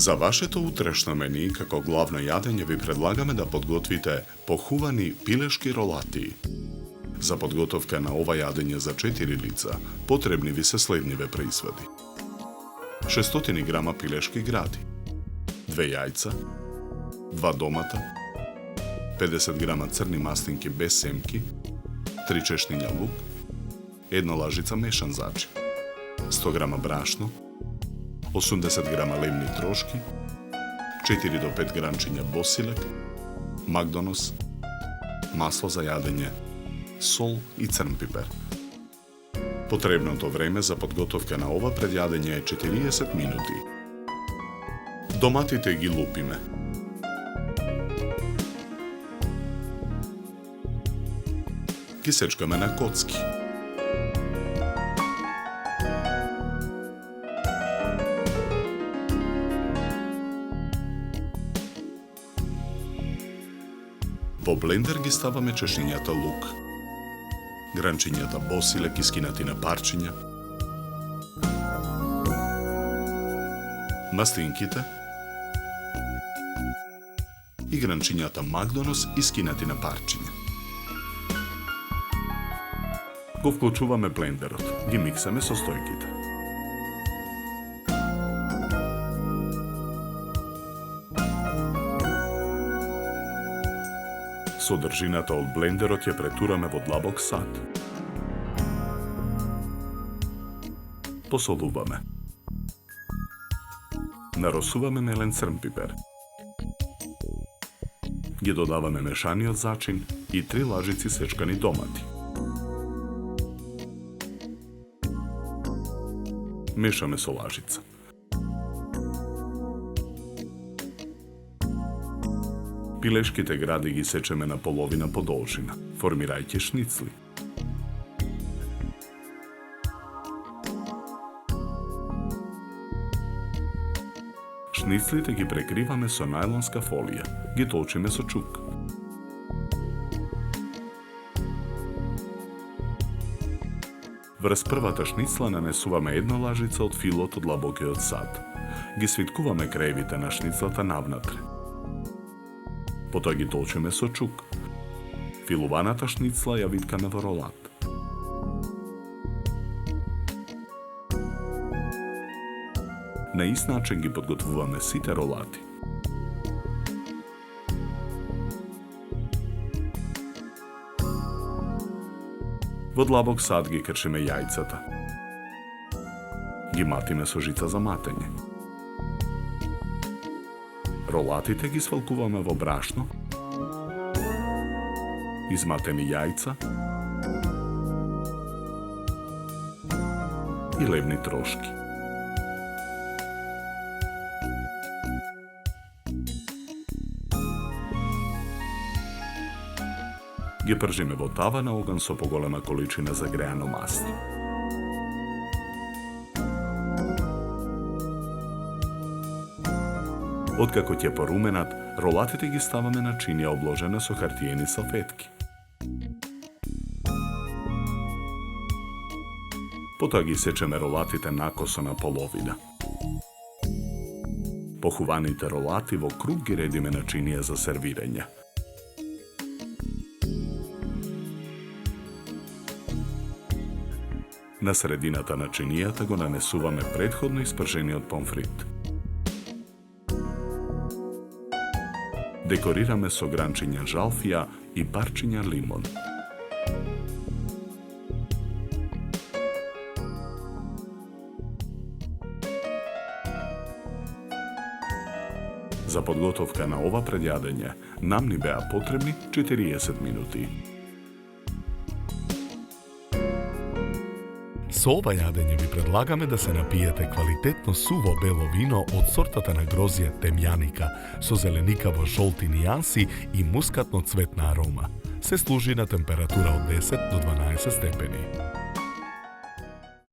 За вашето утрешно мени, како главно јадење, ви предлагаме да подготвите похувани пилешки ролати. За подготовка на ова јадење за 4 лица, потребни ви се следниве производи. 600 грама пилешки гради, 2 јајца, 2 домата, 50 грама црни маслинки без семки, 3 чешниња лук, 1 лажица мешан зачин, 100 грама брашно, 80 грама левни трошки, 4 до 5 гранчиња босилек, макдонос, масло за јадење, сол и црн пипер. Потребното време за подготовка на ова предјадење е 40 минути. Доматите ги лупиме. Ги сечкаме на коцки. Во блендер ги ставаме чешнињата лук, гранчињата босилек искинати на парчиња, маслинките и гранчињата макдонос искинати на парчиња. Го вклучуваме блендерот, ги миксаме состојките. Содржината од блендерот ја претураме во длабок сад. Посолуваме. Наросуваме мелен црн пипер. Ги додаваме мешаниот зачин и 3 лажици сечкани домати. Мешаме со лажица. Пилешките гради ги сечеме на половина по должина, формирајќи шницли. Шницлите ги прекриваме со најлонска фолија, ги толчиме со чук. Врз првата шницла нанесуваме 1 лажица од филот од длабокиот сад. Ги свиткуваме краевите на шницлата навнатре. Потоа ги толчиме со чук. Филуваната шницла ја виткаме во ролат. На ист начин ги подготвуваме сите ролати. Во длабок сад ги кршиме јајцата. Ги матиме со жица за матење. Ролатите ги свалкуваме во брашно, изматени јајца и левни трошки. Ги пржиме во тава на оган со поголема количина загреано масло. Откако ќе поруменат, ролатите ги ставаме на чинија обложена со хартиени салфетки. Потоа ги сечеме ролатите накосо на половина. Похуваните ролати во круг ги редиме на чинија за сервирање. На средината на чинијата го нанесуваме претходно испржениот помфрит. Декорираме со гранчиња жалфија и парчиња лимон. За подготовка на ова предјадење нам ни беа потребни 40 минути. Со ова јадење ви предлагаме да се напиете квалитетно суво бело вино од сортата на грозје темјаника со зеленикаво жолти нијанси и мускатно цветна арома. Се служи на температура од 10 до 12 степени.